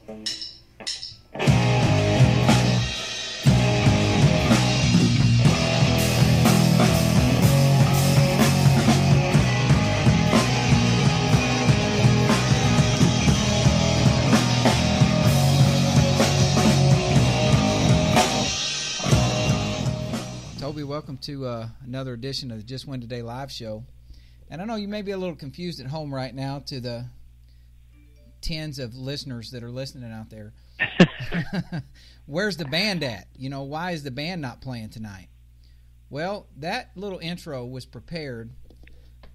Welcome to another edition of the Just Win Today live show. And I know you may be a little confused at home right now to the tens of listeners that are listening out there. Where's the band at? You know, why is the band not playing tonight? Well, that little intro was prepared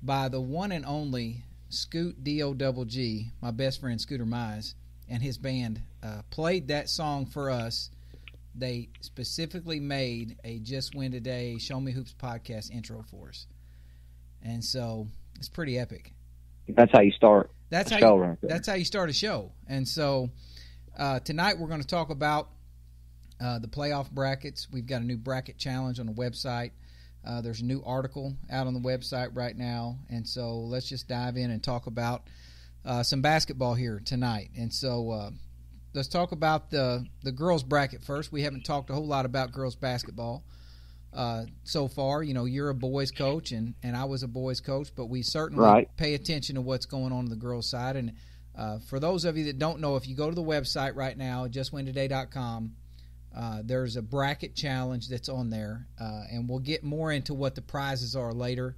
by the one and only Scoot D-O-double-G, my best friend Scooter Mize, and his band played that song for us. They specifically made a Just Win Today Show Me Hoops podcast intro for us. And so it's pretty epic. That's how you start a show right there. That's how you start a show. And so tonight we're going to talk about the playoff brackets. We've got a new bracket challenge on the website. There's a new article out on the website right now. And so let's just dive in and talk about some basketball here tonight. And so let's talk about the girls' bracket first. We haven't talked a whole lot about girls' basketball so far. You know, you're a boys' coach, and I was a boys' coach, but we certainly pay attention to what's going on the girls' side. And for those of you that don't know, if you go to the website right now, justwintoday.com, there's a bracket challenge that's on there, and we'll get more into what the prizes are later.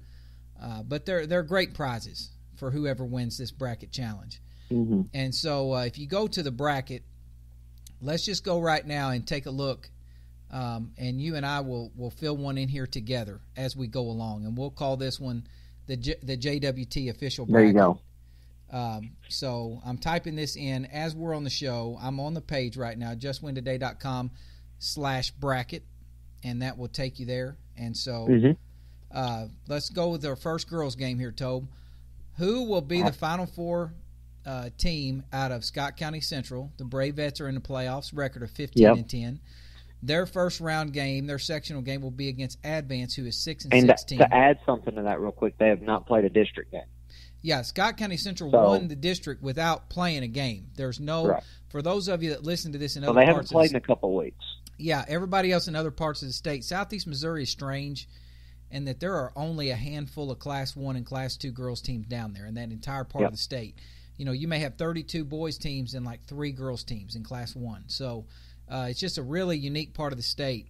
But they're great prizes for whoever wins this bracket challenge. Mm-hmm. And so if you go to the bracket, let's just go right now and take a look, and you and I will fill one in here together as we go along, and we'll call this one the JWT official bracket. There you go. So I'm typing this in as we're on the show. I'm on the page right now, justwintoday.com/bracket, and that will take you there. And so let's go with our first girls game here, Tobe. Who will be the Final Four team out of Scott County Central? The Bravettes are in the playoffs, record of 15-10. Their first round game, their sectional game, will be against Advance, who is 6-16. And to add something to that real quick, they have not played a district game. Yeah, Scott County Central won the district without playing a game. There's no for those of you that listen to this in other parts, they haven't played in a couple of weeks. Yeah, everybody else in other parts of the state. Southeast Missouri is strange in that there are only a handful of Class 1 and Class 2 girls teams down there in that entire part of the state. You know, you may have 32 boys teams and like 3 girls teams in Class 1. So it's just a really unique part of the state.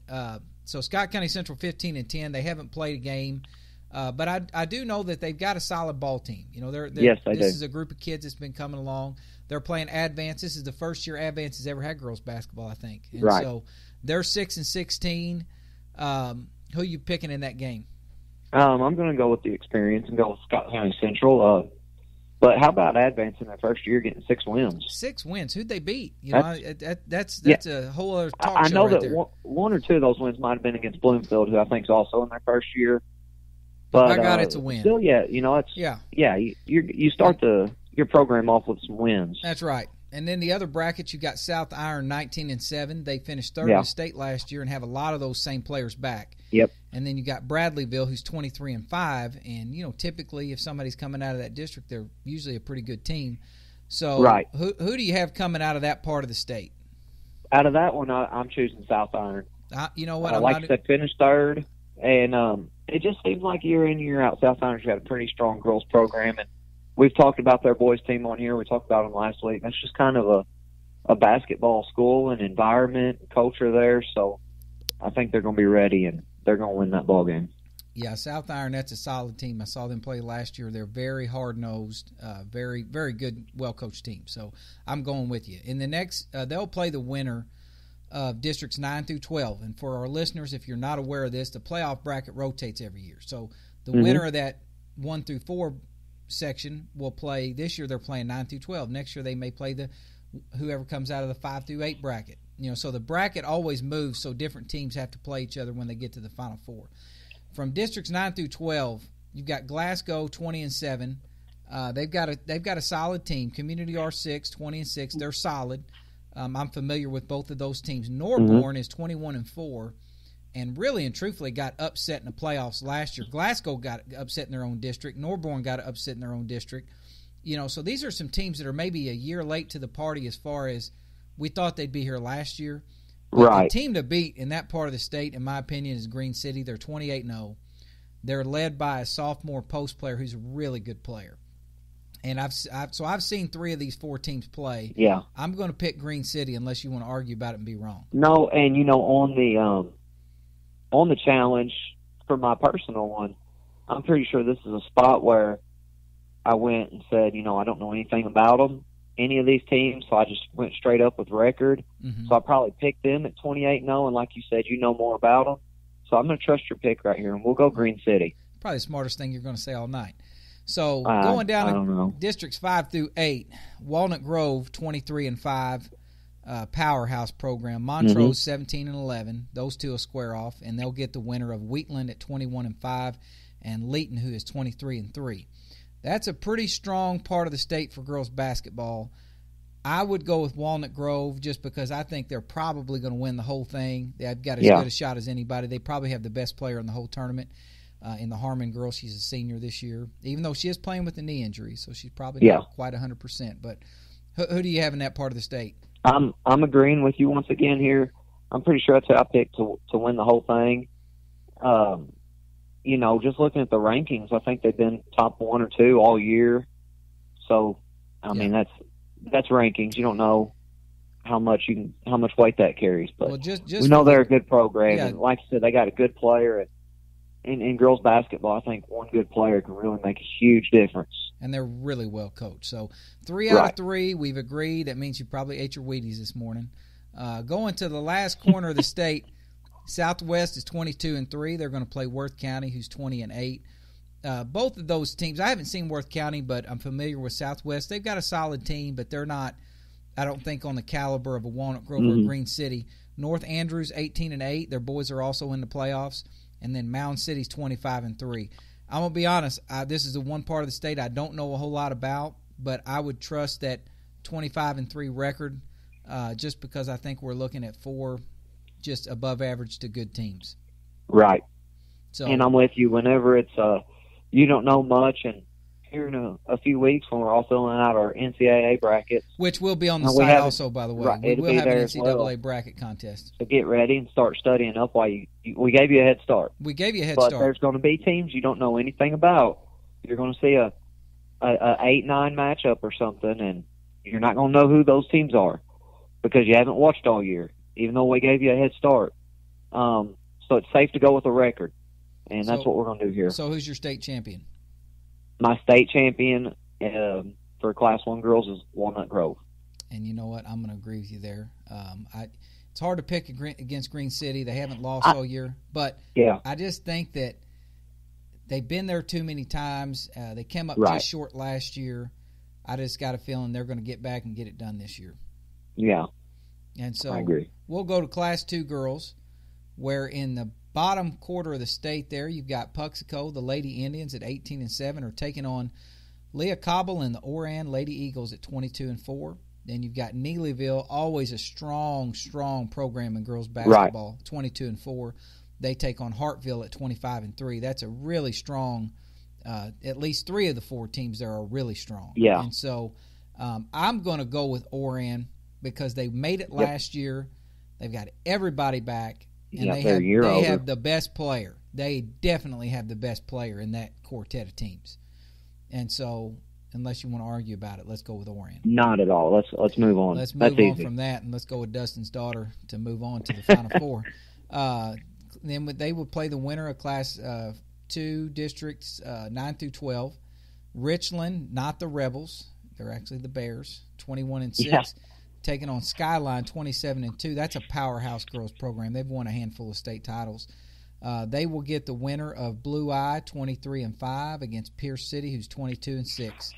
So Scott County Central 15-10. They haven't played a game, but I do know that they've got a solid ball team. You know, this is a group of kids that's been coming along. They're playing Advance. This is the first year Advance has ever had girls basketball, I think. And so they're 6-16. Who are you picking in that game? I'm going to go with the experience and go with Scott County Central. But how about Advance in their first year getting 6 wins? 6 wins. Who'd they beat? You know, that's a whole other talk I know show that one or two of those wins might have been against Bloomfield, who I think is also in their first year. But I got it's a win. Still, you know, it's you start your program off with some wins. That's right. And then the other brackets, you got South Iron 19-7. They finished third in the state last year and have a lot of those same players back. Yep. And then you got Bradleyville, who's 23-5. And you know, typically, if somebody's coming out of that district, they're usually a pretty good team. So, who do you have coming out of that part of the state? Out of that one, I'm choosing South Iron. You know what? They finished third, and it just seems like year in year out, South Iron's got a pretty strong girls program, and we've talked about their boys team on here. We talked about them last week. That's just kind of a basketball school and environment and culture there. So I think they're going to be ready, and they're going to win that ball game. Yeah, South Iron, that's a solid team. I saw them play last year. They're very hard-nosed, very, very good, well-coached team. So I'm going with you. In the next, they'll play the winner of districts 9 through 12. And for our listeners, if you're not aware of this, the playoff bracket rotates every year. So the winner of that 1 through 4 section will play. This year they're playing 9 through 12. Next year they may play whoever comes out of the 5 through 8 bracket. You know, so the bracket always moves, so different teams have to play each other when they get to the Final Four. From districts 9 through 12, you've got Glasgow 20-7. They've got a solid team. Community R6 20-6. They're solid. I'm familiar with both of those teams. Norborn is 21-4. And really and truthfully got upset in the playoffs last year. Glasgow got upset in their own district. Norborn got upset in their own district. You know, so these are some teams that are maybe a year late to the party as far as We thought they'd be here last year. Right. The team to beat in that part of the state, in my opinion, is Green City. They're 28-0. They're led by a sophomore post player who's a really good player. And I've seen 3 of these 4 teams play. Yeah. I'm going to pick Green City unless you want to argue about it and be wrong. No, and on the challenge for my personal one, I'm pretty sure this is a spot where I went and said, I don't know anything about them, any of these teams, so I just went straight up with record. Mm-hmm. So I probably picked them at 28-0, and like you said, you know more about them. So I'm going to trust your pick right here, and we'll go Green City. Probably the smartest thing you're going to say all night. So going down to districts 5 through 8, Walnut Grove 23-5, powerhouse program. Montrose 17-11. Those 2 will square off, and they'll get the winner of Wheatland at 21-5, and Leeton, who is 23-3. That's a pretty strong part of the state for girls basketball. I would go with Walnut Grove just because I think they're probably going to win the whole thing. They've got as good a shot as anybody. They probably have the best player in the whole tournament. In the Harmon girl, she's a senior this year, even though she is playing with a knee injury, so she's probably not quite 100%. But who do you have in that part of the state? I'm agreeing with you once again here. I'm pretty sure that's who I picked to win the whole thing. Just looking at the rankings, I think they've been top 1 or 2 all year. So, I mean, that's rankings. You don't know how much weight that carries, but just we know they're a good program. Yeah. And like you said, they got a good player. In girls basketball, I think one good player can really make a huge difference. And they're really well coached. So 3 out of 3, we've agreed. That means you probably ate your Wheaties this morning. Going to the last corner of the state, Southwest is 22-3. They're going to play Worth County, who's 20-8. Both of those teams, I haven't seen Worth County, but I'm familiar with Southwest. They've got a solid team, but they're not, I don't think, on the caliber of a Walnut Grove or Green City. North Andrews 18-8. Their boys are also in the playoffs. And then Mound City's 25-3. I'm going to be honest, this is the one part of the state I don't know a whole lot about, but I would trust that 25-3 record just because I think we're looking at 4 just above average to good teams. Right. So, and I'm with you. Whenever it's you don't know much, and here in a few weeks when we're all filling out our NCAA brackets. Which will be on the site also, by the way. Right, we will have an NCAA bracket contest. So get ready and start studying up while we gave you a head start. We gave you a head start. But there's going to be teams you don't know anything about. You're going to see a 8-9 matchup or something, and you're not going to know who those teams are because you haven't watched all year, even though we gave you a head start. So it's safe to go with a record, and that's what we're going to do here. So who's your state champion? My state champion for Class 1 girls is Walnut Grove. And you know what? I'm going to agree with you there. It's hard to pick against Green City. They haven't lost all year. But I just think that they've been there too many times. They came up just short last year. I just got a feeling they're going to get back and get it done this year. Yeah. And so I agree. We'll go to Class 2 girls, where in the bottom quarter of the state there, you've got Puxico, the Lady Indians at 18-7, are taking on Leah Cobble and the Oran Lady Eagles at 22-4. Then you've got Neelyville, always a strong program in girls basketball, 22-4. They take on Hartville at 25-3. That's a really strong. At least 3 of the 4 teams there are really strong. Yeah. And so I'm going to go with Oran because they made it last year. They've got everybody back. And they have the best player. They definitely have the best player in that quartet of teams. And so, unless you want to argue about it, let's go with Orion. Not at all. Let's move on. Let's move on from that, and let's go with Dustin's daughter to move on to the Final Four. Then they would play the winner of Class 2 districts 9 through 12. Richland, not the Rebels. They're actually the Bears, 21-6. Yeah. Taking on Skyline 27-2. That's a powerhouse girls program. They've won a handful of state titles. They will get the winner of Blue Eye 23-5 against Pierce City, who's 22-6.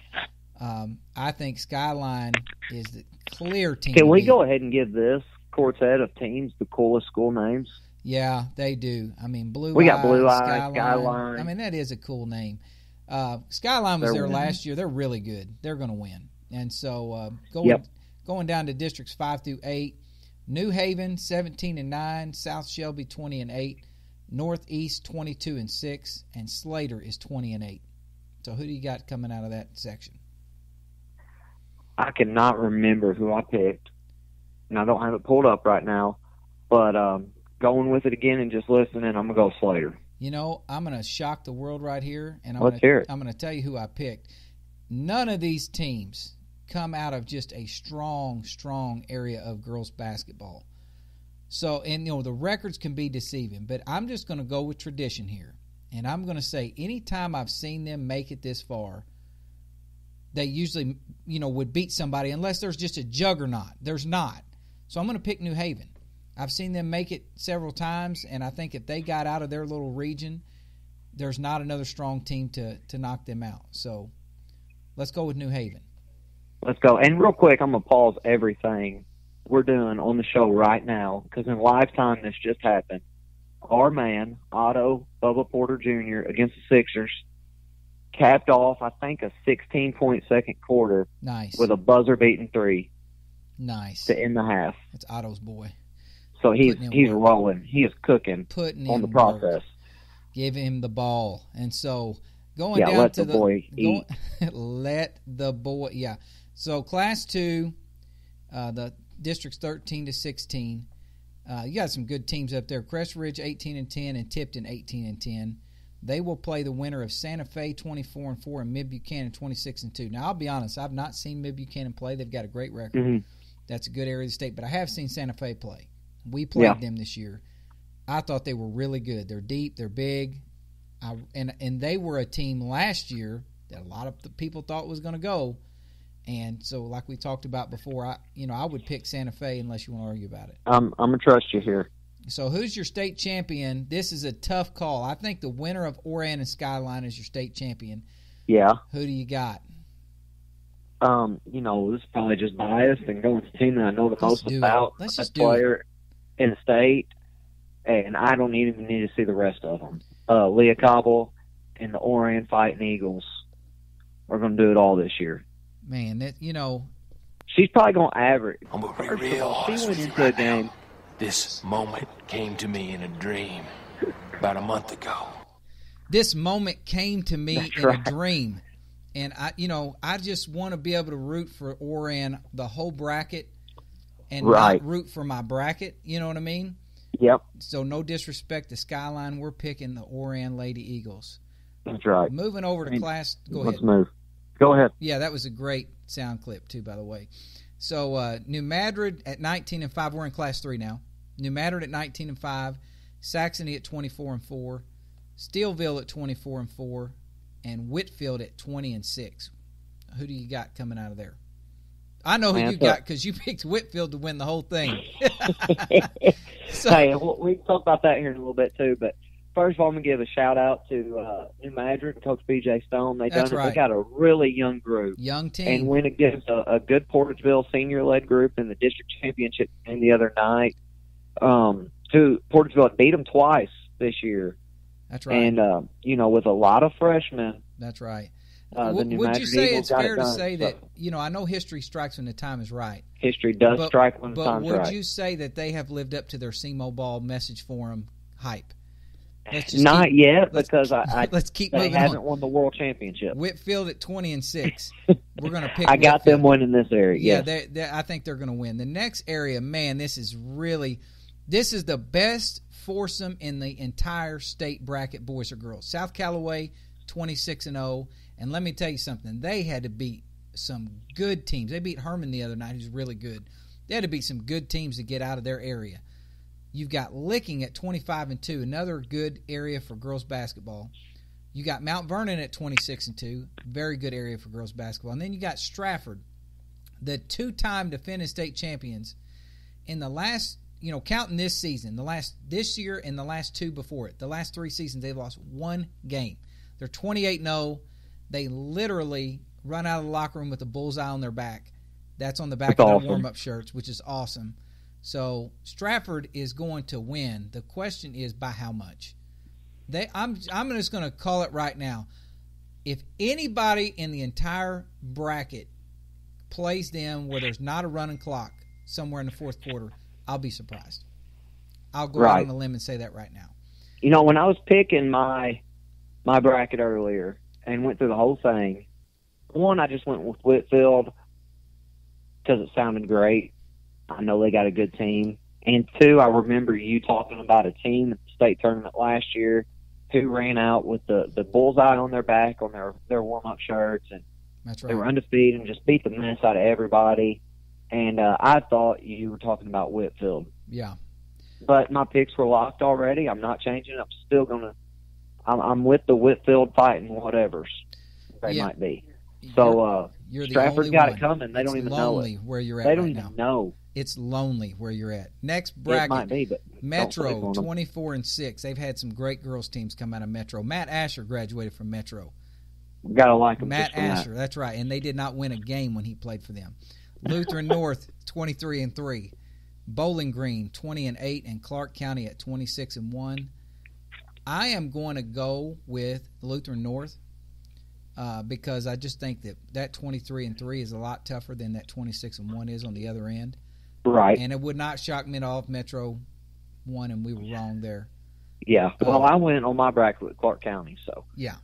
I think Skyline is the clear team. Can we go ahead and give this quartet of teams the coolest school names? Yeah, they do. I mean, We got Blue Eye, Skyline. I mean, that is a cool name. Skyline was there last year. They're really good. They're going to win. And so going down to districts 5 through 8, New Haven 17-9, South Shelby 20-8, Northeast 22-6, and Slater is 20-8. So who do you got coming out of that section? I cannot remember who I picked. and I don't have it pulled up right now, but going with it again and just listening, I'm going to go Slater. You know, I'm going to shock the world right here, and Let's hear it. I'm going to tell you who I picked. None of these teams come out of just a strong, strong area of girls basketball. So, and you know, the records can be deceiving, but I'm just going to go with tradition here. And I'm going to say anytime I've seen them make it this far, they usually, you know, would beat somebody unless there's just a juggernaut. There's not. So I'm going to pick New Haven. I've seen them make it several times, and I think if they got out of their little region, there's not another strong team to knock them out. So let's go with New Haven. Let's go. And real quick, I'm going to pause everything we're doing on the show right now, because in live time this just happened. Our man, Otto Bubba Porter Jr. against the Sixers, capped off, I think, a 16-point second quarter. Nice. With a buzzer-beating three. Nice. To end the half. That's Otto's boy. So he's rolling. He is cooking on the process. Work. Give him the ball. And so going down let to the boy eat. Let the boy, yeah. So Class 2, the district's 13 to 16. You got some good teams up there. Crest Ridge 18-10 and Tipton 18-10. They will play the winner of Santa Fe 24-4 and Mid Buchanan 26-2. Now I'll be honest, I've not seen Mid Buchanan play. They've got a great record. Mm-hmm. That's a good area of the state, but I have seen Santa Fe play. We played them this year. I thought they were really good. They're deep. They're big. And they were a team last year that a lot of the people thought was going to go. And so, like we talked about before, I would pick Santa Fe unless you want to argue about it. I'm going to trust you here. So who's your state champion? This is a tough call. I think the winner of Oran and Skyline is your state champion. Yeah. Who do you got? This is probably just biased and going to the team that I know the most about. Let's just do player in the state, and I don't even need to see the rest of them. Leah Cobble and the Oran Fighting Eagles are going to do it all this year. Man, she's probably going to average. I'm going to be real honest with you right now. This moment came to me in a dream about a month ago. This moment came to me in a dream. And, I just want to be able to root for Oran the whole bracket and not root for my bracket. You know what I mean? Yep. So no disrespect to Skyline. We're picking the Oran Lady Eagles. That's right. Moving over to class. Go ahead. Let's move. Go ahead. Yeah, that was a great sound clip, too, by the way. So New Madrid at 19-5. We're in Class 3 now. New Madrid at 19-5. Saxony at 24-4. Steelville at 24-4. And Whitfield at 20-6. Who do you got coming out of there? I know who you got because you picked Whitfield to win the whole thing. Hey, we can talk about that here in a little bit, too, but first of all, I'm going to give a shout-out to New Madrid and Coach B.J. Stone. They got a really young group. Young team. And went against a good Porterville senior-led group in the district championship game the other night. Porterville beat them twice this year. That's right. And, with a lot of freshmen. That's right. Would you say it's fair to say that, I know history strikes when the time is right. History does strike when the time is right. But would you say that they have lived up to their SEMO Ball message forum hype? Not yet, because let's keep moving on. They haven't won the world championship. Whitfield at 20-6. We're going to pick. I got them winning this area. Yeah, I think they're going to win. The next area, man, this is the best foursome in the entire state bracket, boys or girls. South Callaway 26-0, and let me tell you something. They had to beat some good teams. They beat Herman the other night, who's really good. They had to beat some good teams to get out of their area. You've got Licking at 25-2, another good area for girls basketball. You got Mount Vernon at 26-2, very good area for girls basketball. And then you got Stratford, the two-time defending state champions. In the last, counting this season, this year and the last two before it, the last three seasons, they've lost one game. They're 28-0. They literally run out of the locker room with a bullseye on their back. That's on the back of their warm-up shirts, which is awesome. So Stratford is going to win. The question is by how much. I'm just going to call it right now. If anybody in the entire bracket plays them where there's not a running clock somewhere in the fourth quarter, I'll be surprised. I'll go out on a limb and say that right now. When I was picking my bracket earlier and went through the whole thing, one, I just went with Whitfield because it sounded great. I know they got a good team. And 2, I remember you talking about a team at the state tournament last year who ran out with the bullseye on their back on their warm-up shirts, and That's right. they were undefeated and just beat the mess out of everybody. And I thought you were talking about Whitfield. Yeah. But my picks were locked already. I'm not changing. I'm still going to – I'm with the Whitfield fighting whatever's they might be. So you're Stratford's got it coming. They don't even know it. Where you're at they don't right even now. know. It's lonely where you're at. Next bracket, it might be, but Metro 24-6. They've had some great girls teams come out of Metro. Matt Asher graduated from Metro. We gotta like him. Matt Asher, that's right, and they did not win a game when he played for them. Lutheran North 23-3, Bowling Green 20-8, and Clark County at 26-1. I am going to go with Lutheran North because I just think that 23-3 is a lot tougher than that 26-1 is on the other end. Right. And it would not shock me at all if Metro won and we were wrong there. Yeah. Well, I went on my bracket with Clark County, so. Yeah.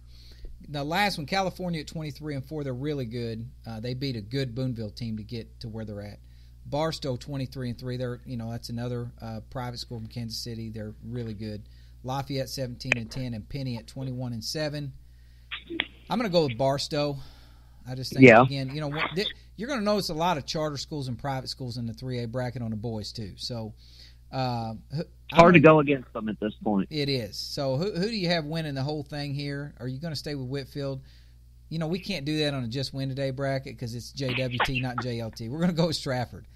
The last one, California at 23-4, they're really good. They beat a good Boonville team to get to where they're at. Barstow 23-3, they're that's another private school from Kansas City. They're really good. Lafayette 17-10, and Penny at 21-7. I'm going to go with Barstow. I just think again, you're going to notice a lot of charter schools and private schools in the 3A bracket on the boys too. So hard to go against them at this point. It is. So who do you have winning the whole thing here? Are you going to stay with Whitfield? We can't do that on a just win today bracket because it's JWT, not JLT. We're going to go with Stratford.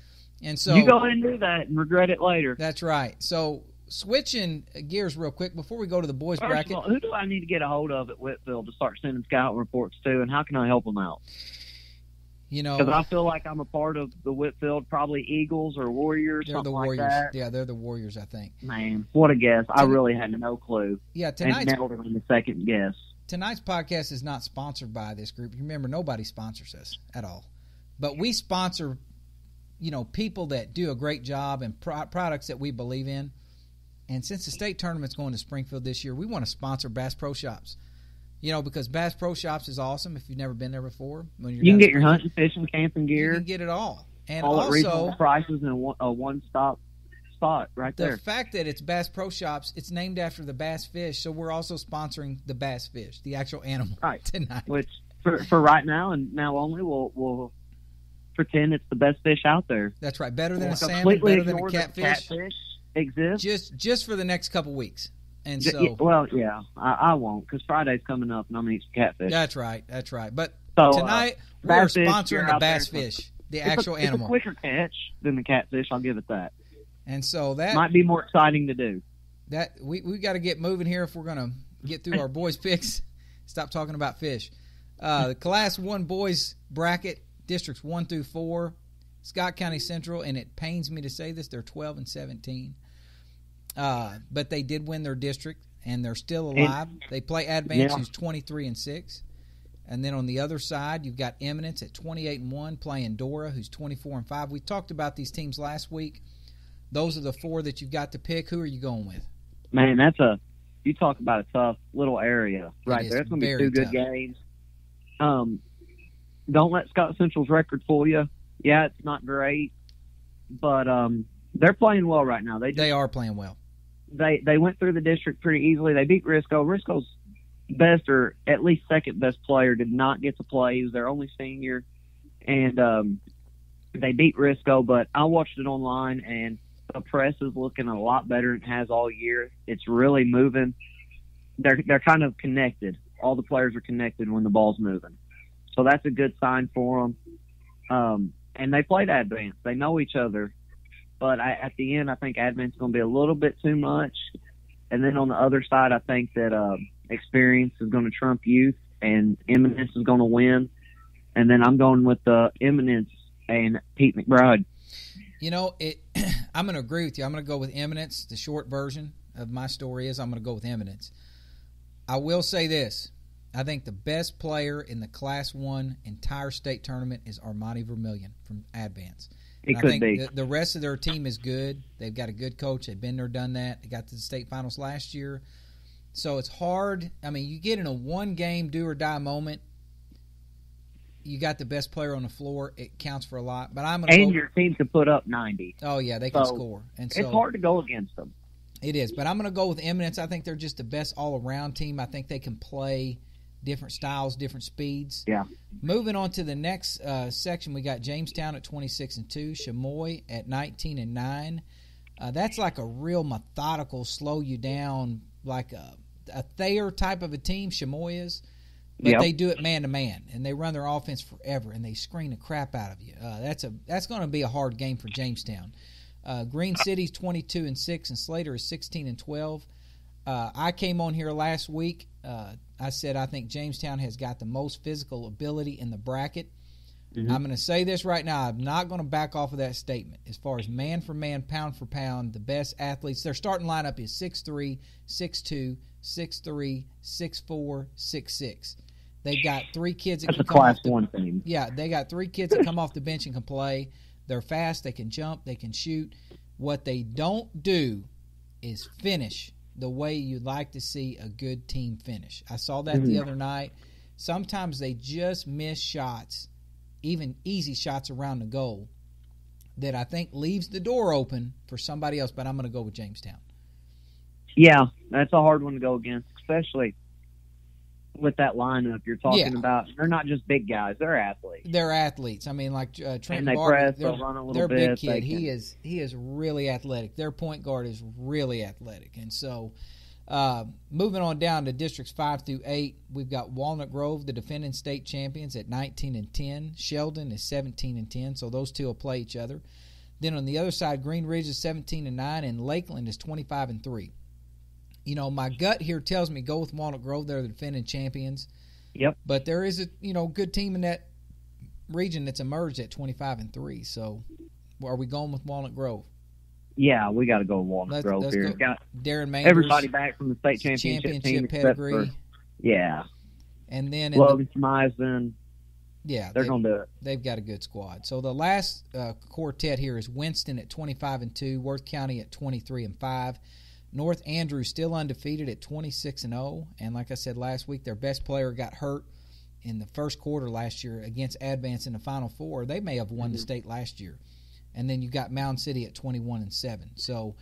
And so you go ahead and do that and regret it later. That's right. So switching gears real quick before we go to the boys bracket. First of all, who do I need to get a hold of at Whitfield to start sending scout reports to, and how can I help them out? Because I feel like I'm a part of the Whitfield, probably Eagles or Warriors, they're something the Warriors. like that. Yeah, they're the Warriors, I think. Man, what a guess. I really had no clue. Yeah, and nailed it on the second guess. Tonight's podcast is not sponsored by this group. Remember, nobody sponsors us at all. But we sponsor, people that do a great job and products that we believe in. And since the state tournament's going to Springfield this year, we want to sponsor Bass Pro Shops. Because Bass Pro Shops is awesome if you've never been there before. You can get your hunting, fishing, camping gear. You can get it all. And all also, at reasonable prices in a one-stop spot right there. The fact that it's Bass Pro Shops, it's named after the bass fish, so we're also sponsoring the bass fish, the actual animal, tonight. Which, for right now and now only, we'll pretend it's the best fish out there. That's right. Better than a salmon, better than a catfish exists. Just for the next couple weeks. And so, I won't, because Friday's coming up and I'm going to eat some catfish. That's right. But tonight we are sponsoring the bass fish, the actual animal. It's a quicker catch than the catfish, I'll give it that. And so that might be more exciting to do. That we got to get moving here if we're going to get through our boys' picks. Stop talking about fish. The Class 1 boys bracket, districts 1 through 4, Scott County Central, and it pains me to say this, they're 12-17. But they did win their district, and they're still alive. They play Advance, who's 23-6. And then on the other side, you've got Eminence at 28-1, playing Dora, who's 24-5. We talked about these teams last week. Those are the 4 that you've got to pick. Who are you going with? Man, you talk about a tough little area right there. It's going to be 2 good games. Don't let Scott Central's record fool you. Yeah, it's not great, but they're playing well right now. They are playing well. They went through the district pretty easily. They beat Risco. Risco's best, or at least second best player, did not get to play. He was their only senior, and they beat Risco. But I watched it online, and the press is looking a lot better than it has all year. It's really moving. They're kind of connected. All the players are connected when the ball's moving, so that's a good sign for them. And they played Advance. They know each other. But at the end, I think Advance is going to be a little bit too much. And then on the other side, I think that experience is going to trump youth, and Eminence is going to win. And then I'm going with Eminence and Pete McBride. I'm going to agree with you. I'm going to go with Eminence. The short version of my story is I'm going to go with Eminence. I will say this. I think the best player in the Class 1 entire state tournament is Armani Vermillion from Advance. It could be. The rest of their team is good. They've got a good coach. They've been there, done that. They got to the state finals last year. So it's hard. I mean, you get in a one-game do-or-die moment, you got the best player on the floor. It counts for a lot. But your team can put up 90. Oh yeah, they can score, and so it's hard to go against them. It is, but I'm going to go with Eminence. I think they're just the best all-around team. I think they can play different styles, different speeds. Yeah. Moving on to the next section, we got Jamestown at 26-2, Chamois at 19-9. That's like a real methodical, slow you down, like a Thayer type of a team. Chamois is. But they do it man-to-man, and they run their offense forever, and they screen the crap out of you. That's going to be a hard game for Jamestown. Green City's 22-6, and Slater is 16-12. I came on here last week. I said I think Jamestown has got the most physical ability in the bracket. Mm-hmm. I'm going to say this right now. I'm not going to back off of that statement. As far as man for man, pound for pound, the best athletes, their starting lineup is 6'3", 6'2", 6'3", 6'4", 6'6". They've got 3 kids that That's can a come class off the, one team. Yeah, they got 3 kids that come off the bench and can play. They're fast. They can jump. They can shoot. What they don't do is finish the way you'd like to see a good team finish. I saw that the other night. Sometimes they just miss shots, even easy shots around the goal, that I think leaves the door open for somebody else, but I'm going to go with Jamestown. Yeah, that's a hard one to go against, especially with that lineup you're talking about. They're not just big guys; they're athletes. They're athletes. I mean, like Trent and they Barber, press, they'll run a little their bit. Big kid. He is really athletic. Their point guard is really athletic, and so moving on down to districts 5 through 8, we've got Walnut Grove, the defending state champions, at 19-10. Sheldon is 17-10, so those two will play each other. Then on the other side, Green Ridge is 17-9, and Lakeland is 25-3. You know, my gut here tells me go with Walnut Grove. They're the defending champions. Yep. But there is a good team in that region that's emerged at 25-3. So, are we going with Walnut Grove? Yeah, we got to go with Walnut Grove let's here. Go. Got Darren Manders, everybody back from the state championship team pedigree. Yeah. And then Logan Smyson. Yeah, they're going to do it. They've got a good squad. So the last quartet here is Winston at 25-2, Worth County at 23-5. North Andrews still undefeated at 26-0, and like I said last week, their best player got hurt in the first quarter last year against Advance in the Final Four. They may have won the state last year. And then you got Mound City at 21-7. So,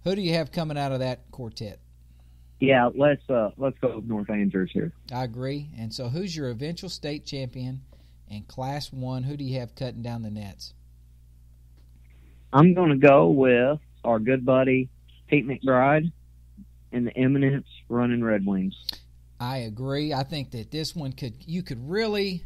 who do you have coming out of that quartet? Yeah, let's go with North Andrews here. I agree. And so, who's your eventual state champion in Class 1? Who do you have cutting down the nets? I'm going to go with our good buddy Pete McBride and the Eminence running Red Wings. I agree. I think that this one you could really,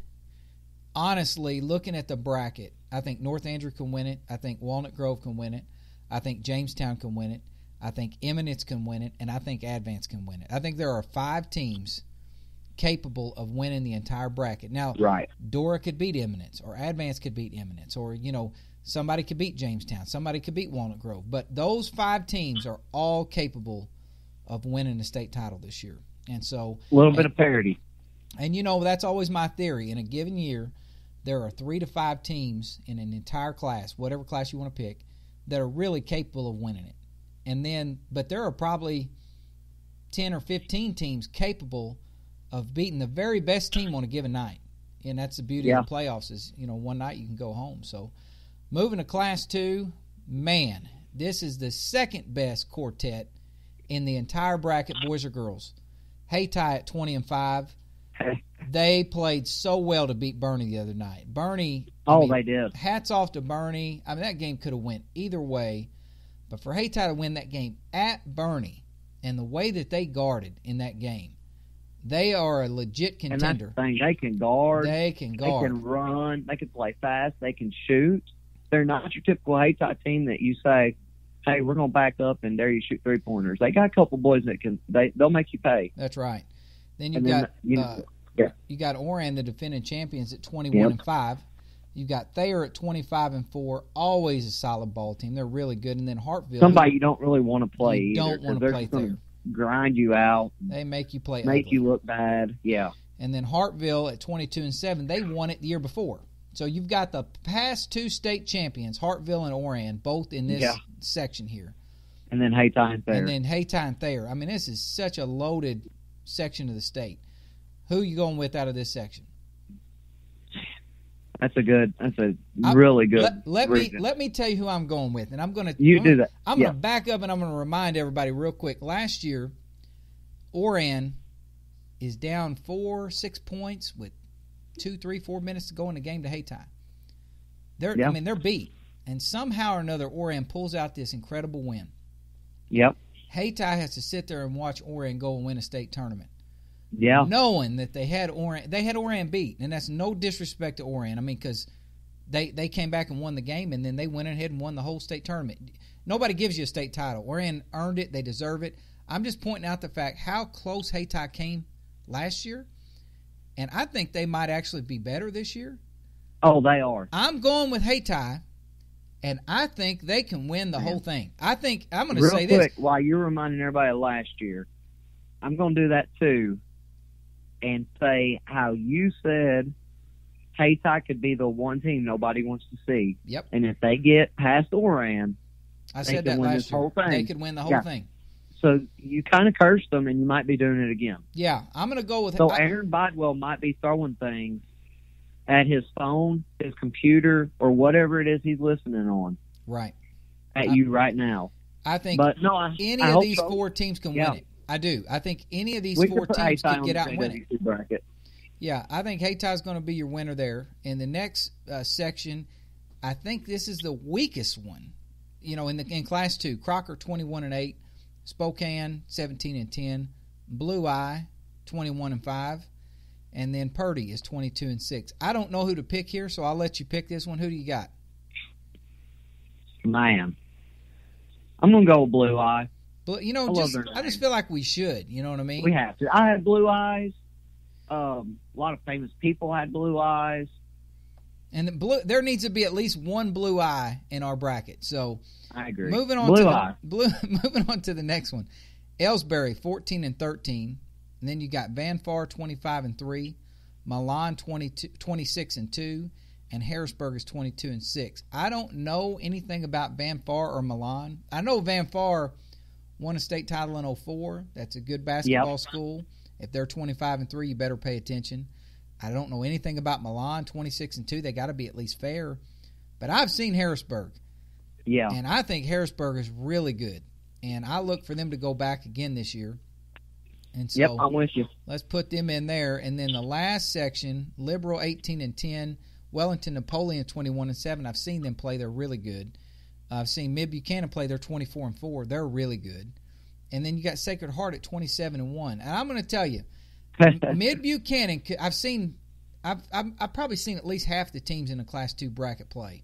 honestly, looking at the bracket, I think North Andrew can win it. I think Walnut Grove can win it. I think Jamestown can win it. I think Eminence can win it. And I think Advance can win it. I think there are 5 teams capable of winning the entire bracket. Now, Dora could beat Eminence, or Advance could beat Eminence, or, somebody could beat Jamestown. Somebody could beat Walnut Grove. But those 5 teams are all capable of winning the state title this year. And so a little bit of parity. And, that's always my theory. In a given year, there are 3 to 5 teams in an entire class, whatever class you want to pick, that are really capable of winning it. And then, but there are probably 10 or 15 teams capable of beating the very best team on a given night. And that's the beauty of the playoffs is, one night you can go home. So moving to Class 2, man, this is the second best quartet in the entire bracket, boys or girls. Hayti at 20-5. They played so well to beat Bernie the other night. Bernie, they did. Hats off to Bernie. I mean, that game could have went either way. But for Hayti to win that game at Bernie and the way that they guarded in that game, they are a legit contender. And that's the thing. They can guard. They can run. They can play fast. They can shoot. They're not your typical Hayti team that you say, hey, we're going to back up and dare you shoot 3-pointers. They got a couple boys that they'll make you pay. That's right. Then you got Oran, the defending champions, at 21-5. You got Thayer at 25-4. Always a solid ball team. They're really good. And then Hartville, somebody you don't really want to play. You don't want to play Thayer. Grind you out. They make you play. Make ugly. You look bad. Yeah. And then Hartville at 22-7. They won it the year before. So you've got the past 2 state champions, Hartville and Oran, both in this section here. And then Hayti and Thayer. I mean, this is such a loaded section of the state. Who are you going with out of this section? That's a really good. Let me tell you who I'm going with, and I'm gonna do that. I'm gonna back up and I'm gonna remind everybody real quick. Last year, Oran is down 4-6 points with 2, 3, 4 minutes to go in the game to Hayti. They're beat, and somehow or another, Oran pulls out this incredible win. Yep. Hayti has to sit there and watch Oran go and win a state tournament. Yeah. Knowing that they had Oran beat, and that's no disrespect to Oran. I mean, because they came back and won the game, and then they went ahead and won the whole state tournament. Nobody gives you a state title. Oran earned it. They deserve it. I'm just pointing out the fact how close Hayti came last year, and I think they might actually be better this year. Oh, they are. I'm going with Hayti, and I think they can win the whole thing. I think I'm going to say this. Real quick, while you're reminding everybody of last year, I'm going to do that too. And say how you said Hayti could be the one team nobody wants to see. Yep. And if they get past Oran, I said that last year. They could win the whole thing. So you kind of cursed them, and you might be doing it again. Yeah, I'm going to go with. So Aaron Bidwell might be throwing things at his phone, his computer, or whatever it is he's listening on. Right. At you right now. I think. But no, any of these four teams can win it. I do. I think any of these four teams can get out and win it. Bracket. Yeah, I think Hayti is going to be your winner there. In the next section, I think this is the weakest one. You know, in Class 2, Crocker 21-8, Spokane 17-10, Blue Eye 21-5, and then Purdy is 22-6. I don't know who to pick here, so I'll let you pick this one. Who do you got? Man, I'm going to go with Blue Eye. But you know, I just feel like we should. You know what I mean? We have to. I had Blue Eyes. A lot of famous people had Blue Eyes. And there needs to be at least one Blue Eye in our bracket. So I agree. Moving on to the next one. Ellsbury 14-13, and then you got Van Far 25-3, Milan 26-2, and Harrisburg is 22-6. I don't know anything about Van Far or Milan. I know Van Far won a state title in 2004. That's a good basketball school. If they're 25-3, you better pay attention. I don't know anything about Milan 26-2. They got to be at least fair. But I've seen Harrisburg. Yeah. And I think Harrisburg is really good. And I look for them to go back again this year. And so I'm with you. Let's put them in there. And then the last section, Liberal 18-10, Wellington Napoleon 21-7. I've seen them play. They're really good. I've seen Mid Buchanan play. They're 24-4. They're really good. And then you got Sacred Heart at 27-1. And I'm going to tell you, Mid Buchanan, I've probably seen at least half the teams in the Class 2 bracket play.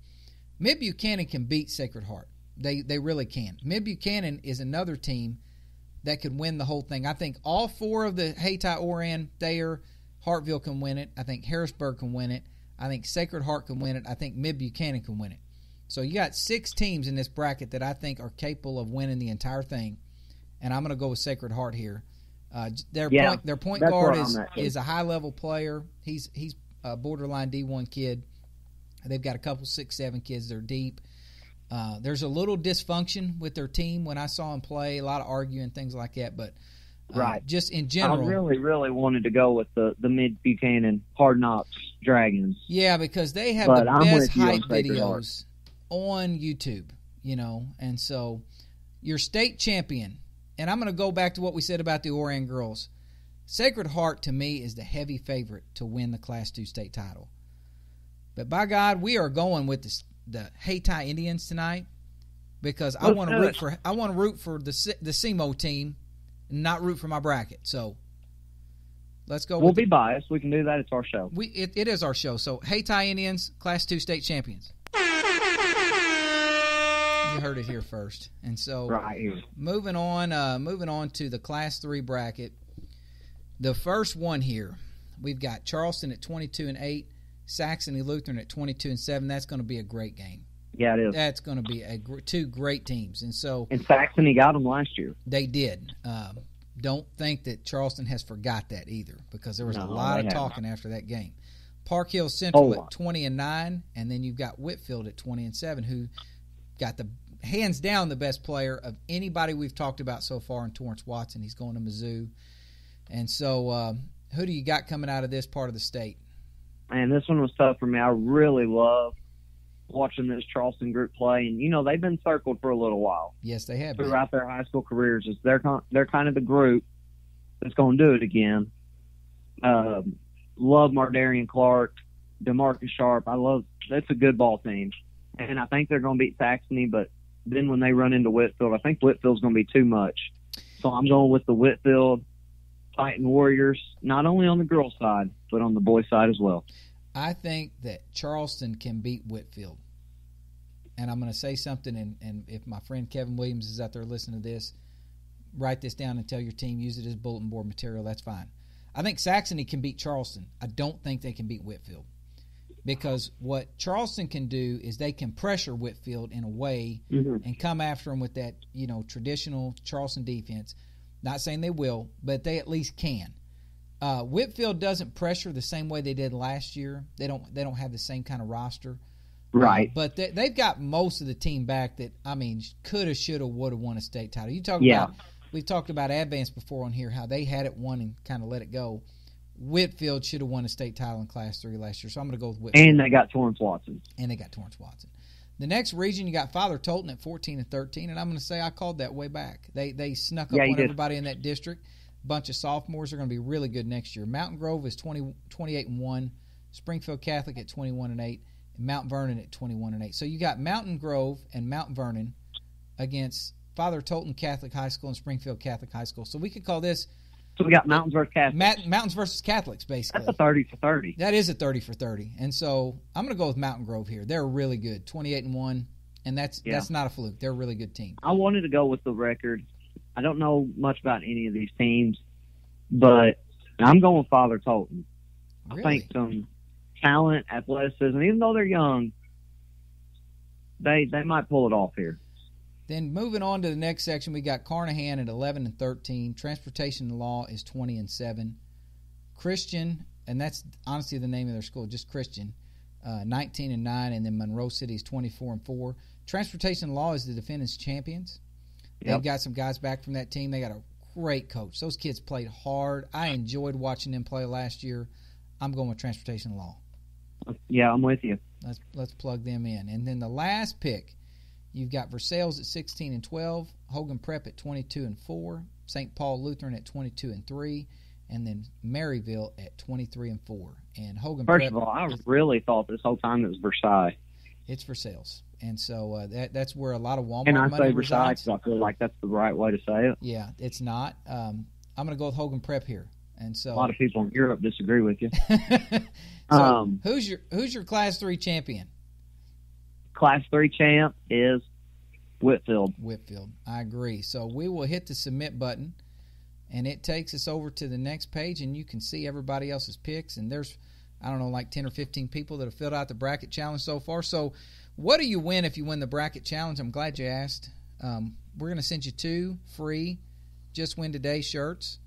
Mid Buchanan can beat Sacred Heart. They really can. Mid Buchanan is another team that could win the whole thing. I think all four of the Hayti, Oran, Thayer, Hartville can win it. I think Harrisburg can win it. I think Sacred Heart can win it. I think Mid Buchanan can win it. So you got 6 teams in this bracket that I think are capable of winning the entire thing, and I'm going to go with Sacred Heart here. Their point guard is a high-level player. He's a borderline D1 kid. They've got a couple 6'7" kids. They're deep. There's a little dysfunction with their team when I saw them play, a lot of arguing, things like that. But just in general. I really, really wanted to go with the Mid Buchanan Hard Knocks Dragons. Yeah, because they have the best hype videos on YouTube, you know. And so your state champion, and I'm going to go back to what we said about the Oran girls. Sacred Heart, to me, is the heavy favorite to win the Class 2 state title. But by God, we are going with the Hayti Indians tonight because I want to root for the SEMO team and not root for my bracket. So let's go. We'll be biased. We can do that. It's our show. It is our show. So Hayti Indians, Class 2 state champions. You heard it here first. And so right here. Moving on to the Class 3 bracket. The first one here, we've got Charleston at 22-8, Saxony Lutheran at 22-7. That's going to be a great game. Yeah, it is. That's going to be two great teams. And Saxony got them last year. They did. Don't think that Charleston has forgot that either, because there was a lot of talking after that game. Park Hill Central at 20-9, and then you've got Whitfield at 20-7, who got the hands down the best player of anybody we've talked about so far in Torrance Watson. He's going to Mizzou. And so who do you got coming out of this part of the state? And this one was tough for me. I really love watching this Charleston group play. And, you know, they've been circled for a little while. Yes, they have. Throughout their high school careers. They're kind of the group that's going to do it again. Love Mardarian Clark, DeMarcus Sharp. That's a good ball team. And I think they're going to beat Saxony, but then when they run into Whitfield, I think Whitfield's going to be too much. So I'm going with the Whitfield Fighting Warriors, not only on the girls' side, but on the boys' side as well. I think that Charleston can beat Whitfield. And I'm going to say something, and if my friend Kevin Williams is out there listening to this, write this down and tell your team, use it as bulletin board material, that's fine. I think Saxony can beat Charleston. I don't think they can beat Whitfield. Because what Charleston can do is they can pressure Whitfield in a way and come after them with that, you know, traditional Charleston defense. Not saying they will, but they at least can. Whitfield doesn't pressure the same way they did last year. They don't have the same kind of roster. Right. But they've got most of the team back that, I mean, coulda, shoulda, woulda won a state title. You talk about, we've talked about Advance before on here, how they had it won and kind of let it go. Whitfield should have won a state title in Class 3 last year, so I'm going to go with Whitfield. And they got Torrance Watson. The next region, you got Father Tolton at 14-13, and I'm going to say I called that way back. They snuck up on everybody in that district. A bunch of sophomores are going to be really good next year. Mountain Grove is 28-1, Springfield Catholic at 21-8, and Mount Vernon at 21-8. So you got Mountain Grove and Mount Vernon against Father Tolton Catholic High School and Springfield Catholic High School. So we could call this. So we got Mountains versus Catholics. Mountains versus Catholics, basically. That's a 30-for-30. That is a 30-for-30. And so I'm going to go with Mountain Grove here. They're really good, 28-1, and that's not a fluke. They're a really good team. I wanted to go with the record. I don't know much about any of these teams, but I'm going with Father Tolton. Really? I think some talent, athleticism, even though they're young, they might pull it off here. Then moving on to the next section, we got Carnahan at 11-13. Transportation Law is 20-7. Christian, and that's honestly the name of their school, just Christian, 19-9, and then Monroe City is 24-4. Transportation Law is the defending champions. They've got some guys back from that team. They got a great coach. Those kids played hard. I enjoyed watching them play last year. I'm going with Transportation Law. Yeah, I'm with you. Let's plug them in. And then the last pick, you've got Versailles at 16-12, Hogan Prep at 22-4, St. Paul Lutheran at 22-3, and then Maryville at 23-4. And Hogan First Prep, of all, I really thought this whole time it was Versailles. It's Versailles. And so that's where a lot of Walmart and I money say Versailles resides. because I feel like that's the right way to say it. Yeah, it's not. I'm going to go with Hogan Prep here. And so a lot of people in Europe disagree with you. So who's your Class 3 champion? Class 3 champ is Whitfield. I agree. So we will hit the submit button, and it takes us over to the next page, and you can see everybody else's picks. And there's, I don't know, like 10 or 15 people that have filled out the bracket challenge so far. So what do you win if you win the bracket challenge? I'm glad you asked. We're going to send you 2 free Just Win Today shirts.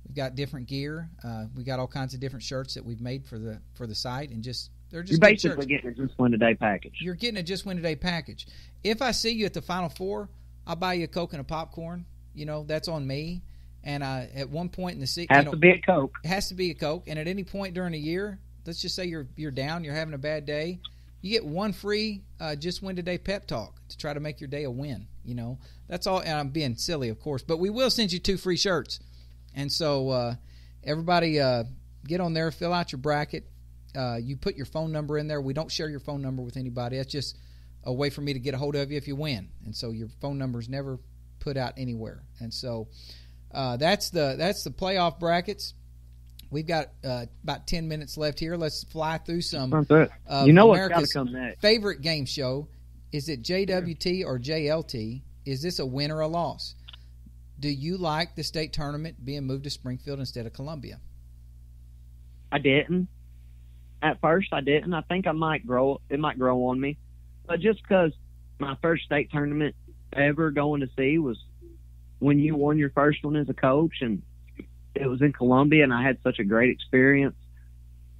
We've got different gear. We got all kinds of different shirts that we've made for the site, and they're just You're basically getting a Just Win Today package. You're getting a Just Win Today package. If I see you at the Final Four, I'll buy you a Coke and a popcorn. You know, that's on me. And at one point in the season, has to be a Coke. It has to be a Coke. And at any point during the year, let's just say you're down, you're having a bad day, you get 1 free Just Win Today pep talk to try to make your day a win. You know, that's all. And I'm being silly, of course, but we will send you 2 free shirts. And so everybody get on there, fill out your bracket. You put your phone number in there. We don't share your phone number with anybody. That's just a way for me to get a hold of you if you win. And so your phone number is never put out anywhere. And so that's the playoff brackets. We've got about 10 minutes left here. Let's fly through some of America's favorite game show. Is it JWT or JLT? Is this a win or a loss? Do you like the state tournament being moved to Springfield instead of Columbia? I didn't. At first, I didn't. I think it might grow on me. But just because my first state tournament ever going to see was when you won your first one as a coach, and it was in Columbia, and I had such a great experience.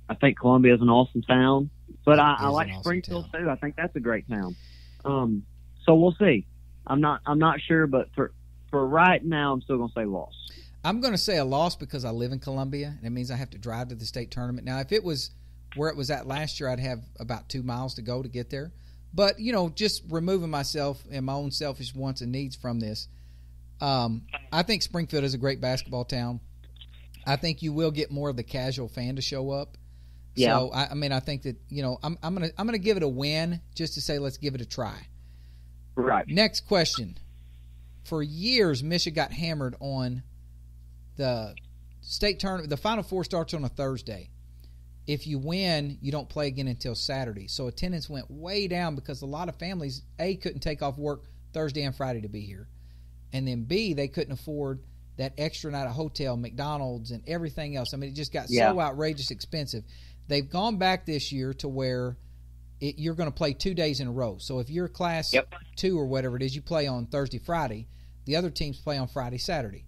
I think Columbia is an awesome town. But I like Springfield, too. I think that's a great town. So we'll see. I'm not sure, but for right now, I'm still going to say loss. I'm going to say a loss because I live in Columbia, and it means I have to drive to the state tournament. Now, if it was Where it was at last year, I'd have about 2 miles to go to get there. But, just removing myself and my own selfish wants and needs from this, I think Springfield is a great basketball town. I think you will get more of the casual fan to show up. Yeah. So, I think that, I'm gonna give it a win just to say let's give it a try. Right. Next question. For years, Michigan got hammered on the state tournament. The Final Four starts on a Thursday. If you win, you don't play again until Saturday. So attendance went way down because a lot of families, A, couldn't take off work Thursday and Friday to be here. And then B, they couldn't afford that extra night of hotel, McDonald's, and everything else. I mean, it just got so outrageous expensive. They've gone back this year to where you're going to play 2 days in a row. So if you're class 2 or whatever it is, you play on Thursday, Friday. The other teams play on Friday, Saturday.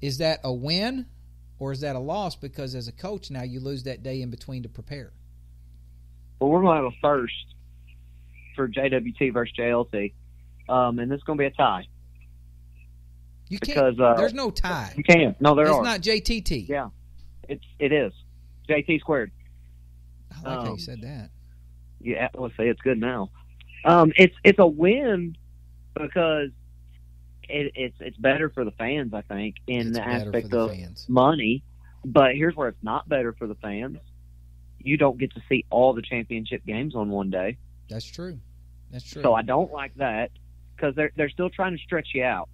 Is that a win or is that a loss? Because as a coach now you lose that day in between to prepare. Well, we're going to have a first for JWT versus JLT, and this is going to be a tie. You can't. There's no tie. You can't. No, there are. It's not JTT. Yeah, it is. JT squared. I like how you said that. Yeah, let's say it's good now. It's a win because it's better for the fans, I think, in the aspect of money. But here's where it's not better for the fans. You don't get to see all the championship games on one day. That's true. So I don't like that because they're still trying to stretch you out.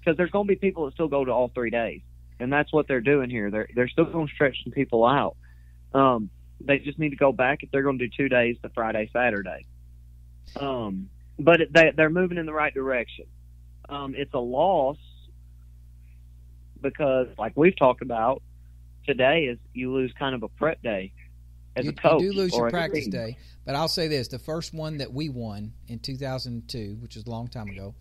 Because there's going to be people that still go to all 3 days, and that's what they're doing here. They're still going to stretch some people out. They just need to go back if they're going to do 2 days to Friday, Saturday. But they're moving in the right direction. It's a loss because, like we've talked about today, is you lose kind of a prep day as a coach. You do lose your practice day. But I'll say this: the first one that we won in 2002, which was a long time ago,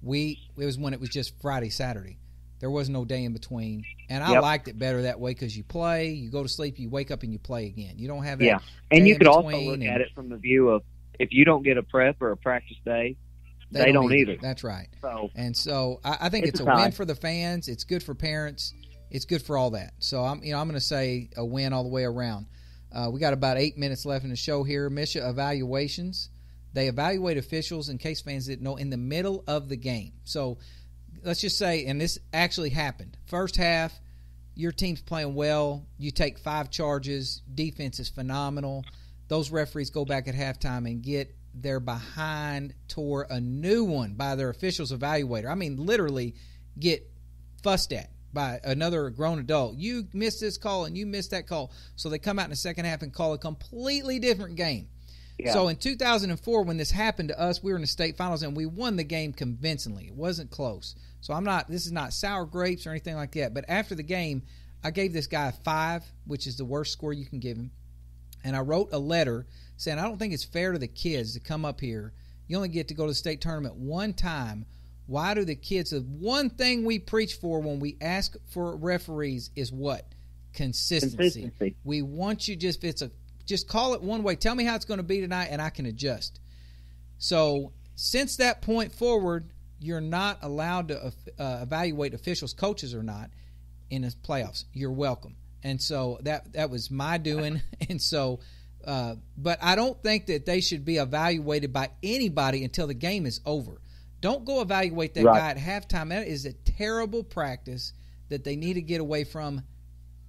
it was when it was just Friday, Saturday. There was no day in between, and I liked it better that way because you play, you go to sleep, you wake up, and you play again. You don't have that. And you could also look at it from the view of if you don't get a prep or a practice day, they don't either. That's right. So I think it's a win for the fans. It's good for parents. It's good for all that. So I'm going to say a win all the way around. We got about 8 minutes left in the show here. Misha, evaluations. They evaluate officials, in case fans didn't know, in the middle of the game. So let's just say, and this actually happened. First half, your team's playing well. You take 5 charges. Defense is phenomenal. Those referees go back at halftime and get their behind tore a new one by their officials evaluator. I mean, literally get fussed at by another grown adult. You missed this call and you missed that call. So they come out in the second half and call a completely different game. Yeah. So in 2004, when this happened to us, we were in the state finals and we won the game convincingly. It wasn't close. So this is not sour grapes or anything like that. But after the game, I gave this guy a 5, which is the worst score you can give him. And I wrote a letter saying, I don't think it's fair to the kids to come up here. You only get to go to the state tournament one time. Why do the kids, the one thing we preach for when we ask for referees is what? Consistency. We want you just call it one way. Tell me how it's going to be tonight, and I can adjust. So since that point forward, you're not allowed to evaluate officials, coaches or not, in the playoffs. You're welcome. And so that was my doing. And so, but I don't think that they should be evaluated by anybody until the game is over. Don't go evaluate that guy at halftime. That is a terrible practice that they need to get away from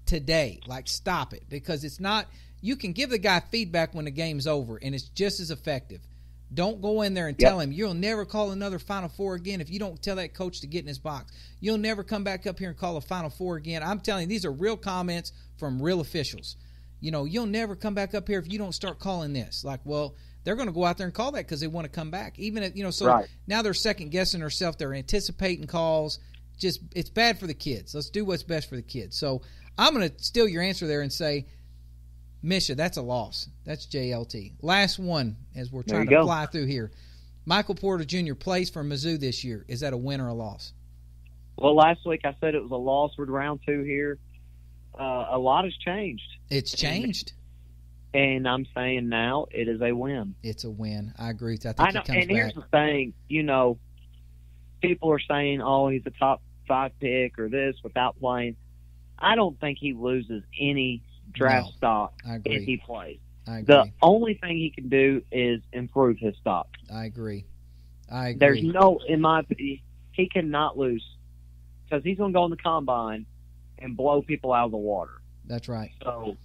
today. Like, stop it, because it's not. You can give the guy feedback when the game's over, and it's just as effective. Don't go in there and tell him you'll never call another Final Four again if you don't tell that coach to get in his box. You'll never come back up here and call a Final Four again. I'm telling you, these are real comments from real officials. You'll never come back up here if you don't start calling this. Like, well, they're going to go out there and call that because they want to come back. Even if, so now they're second-guessing themselves. They're anticipating calls. Just, it's bad for the kids. Let's do what's best for the kids. So I'm going to steal your answer there and say, Misha, that's a loss. That's JLT. Last one as we're trying to fly through here. Michael Porter Jr. plays for Mizzou this year. Is that a win or a loss? Well, last week I said it was a loss with round 2 here. A lot has changed. It's changed. And I'm saying now it is a win. It's a win. I agree with that. I think he comes back. Here's the thing. People are saying, oh, he's a top 5 pick or this without playing. I don't think he loses any draft No, stock I agree. if he plays. I agree. The only thing he can do is improve his stock. I agree. I agree. There's no, in my opinion, he cannot lose because he's going to go in the combine and blow people out of the water. That's right. So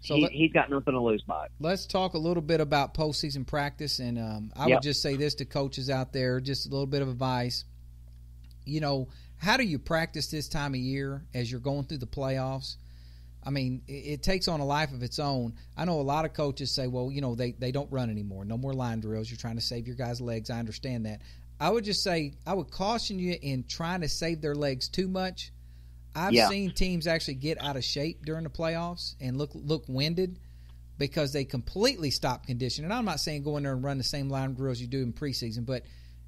he's got nothing to lose by it. Let's talk a little bit about postseason practice, and I would just say this to coaches out there, just a little bit of advice. You know, how do you practice this time of year as you're going through the playoffs? I mean, it takes on a life of its own. I know a lot of coaches say, well, you know, they don't run anymore. No more line drills. You're trying to save your guys' legs. I understand that. I would just say I would caution you in trying to save their legs too much. I've seen teams actually get out of shape during the playoffs and look winded because they completely stop conditioning. And I'm not saying go in there and run the same line drills you do in preseason, but,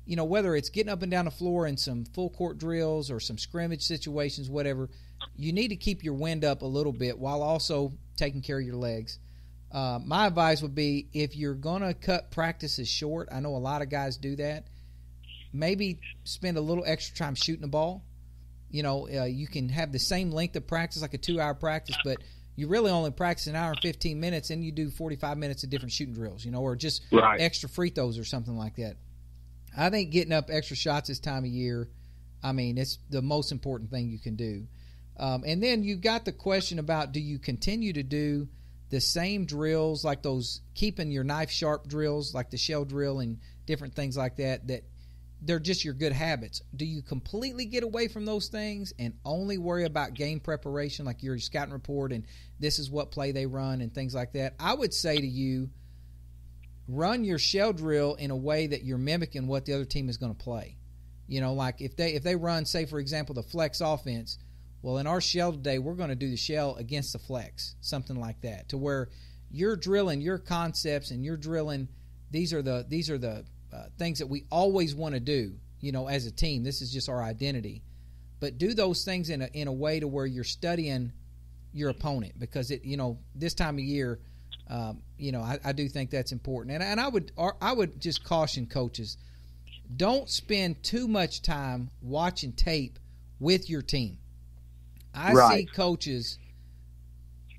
you know, whether it's getting up and down the floor in some full court drills or some scrimmage situations, whatever, you need to keep your wind up a little bit while also taking care of your legs. My advice would be if you're going to cut practices short, I know a lot of guys do that, maybe spend a little extra time shooting the ball. You know, you can have the same length of practice, like a 2-hour practice, but you really only practice an hour and 15 minutes, and you do 45 minutes of different shooting drills, you know, or just extra free throws or something like that. I think getting up extra shots this time of year, I mean, it's the most important thing you can do. And then you've got the question about, do you continue to do the same drills, like those keeping your knife sharp drills, like the shell drill and different things like that, that they're just your good habits? Do you completely get away from those things and only worry about game preparation, like your scouting report and this is what play they run and things like that? I would say to you, run your shell drill in a way that you're mimicking what the other team is going to play. You know, like if they run, say, for example, the flex offense, well, in our shell today, we're going to do the shell against the flex, something like that, to where you're drilling your concepts and you're drilling these are the things that we always want to do, you know, as a team. This is just our identity. But do those things in a way to where you're studying your opponent, because it, you know, this time of year, you know, I do think that's important. And I would just caution coaches, don't spend too much time watching tape with your team. I see coaches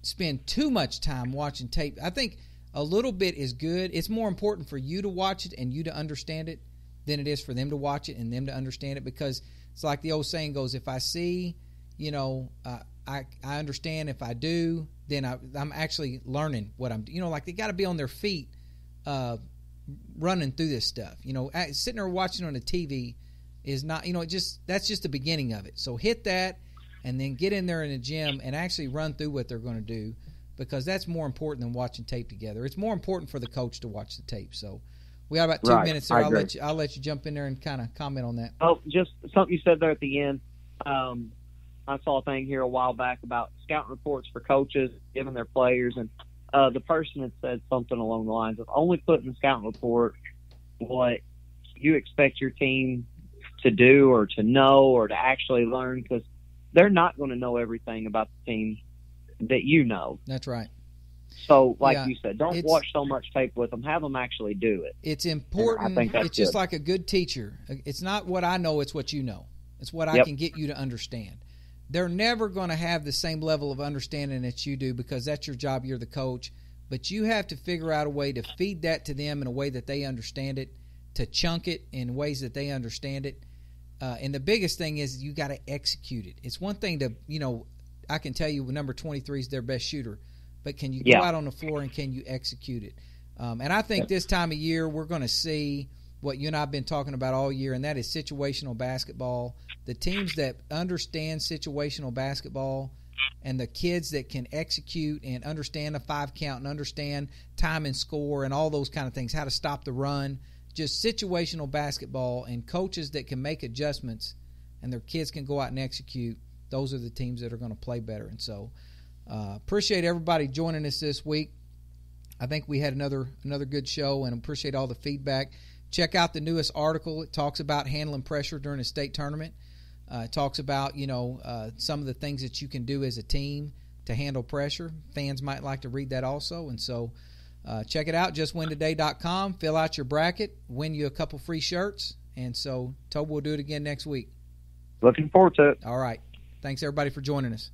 spend too much time watching tape. I think a little bit is good. It's more important for you to watch it and you to understand it than it is for them to watch it and them to understand it, because it's like the old saying goes, if I see, you know, I understand. If I do, then I'm actually learning what I'm doing. You know, like they got to be on their feet running through this stuff. You know, sitting there watching on the TV is not, you know, that's just the beginning of it. So hit that and then get in there in the gym and actually run through what they're going to do, because that's more important than watching tape together. It's more important for the coach to watch the tape. So we have about 2 minutes there. I'll let you jump in there and kind of comment on that. Oh, just something you said there at the end. I saw a thing here a while back about scouting reports for coaches giving their players, and the person had said something along the lines of only put in the scouting report what you expect your team to do or to know or to actually learn, because they're not going to know everything about the team that you know. That's right. So, like you said, don't watch so much tape with them. Have them actually do it. It's important. I think that's it's just like a good teacher. It's not what I know, it's what you know. It's what I can get you to understand. They're never going to have the same level of understanding that you do, because that's your job. You're the coach. But you have to figure out a way to feed that to them in a way that they understand it, to chunk it in ways that they understand it. And the biggest thing is you got to execute it. It's one thing to, you know, I can tell you number 23 is their best shooter, but can you go out on the floor and can you execute it? And I think this time of year we're going to see what you and I have been talking about all year, and that is situational basketball. The teams that understand situational basketball and the kids that can execute and understand a 5 count and understand time and score and all those kind of things, how to stop the run, just situational basketball, and coaches that can make adjustments and their kids can go out and execute, those are the teams that are going to play better. And so appreciate everybody joining us this week. I think we had another good show, and appreciate all the feedback. Check out the newest article. It talks about handling pressure during a state tournament. It talks about, you know, some of the things that you can do as a team to handle pressure. Fans might like to read that also. And so check it out, justwintoday.com. Fill out your bracket, win you a couple free shirts. And so, Toby, we'll do it again next week. Looking forward to it. All right. Thanks, everybody, for joining us.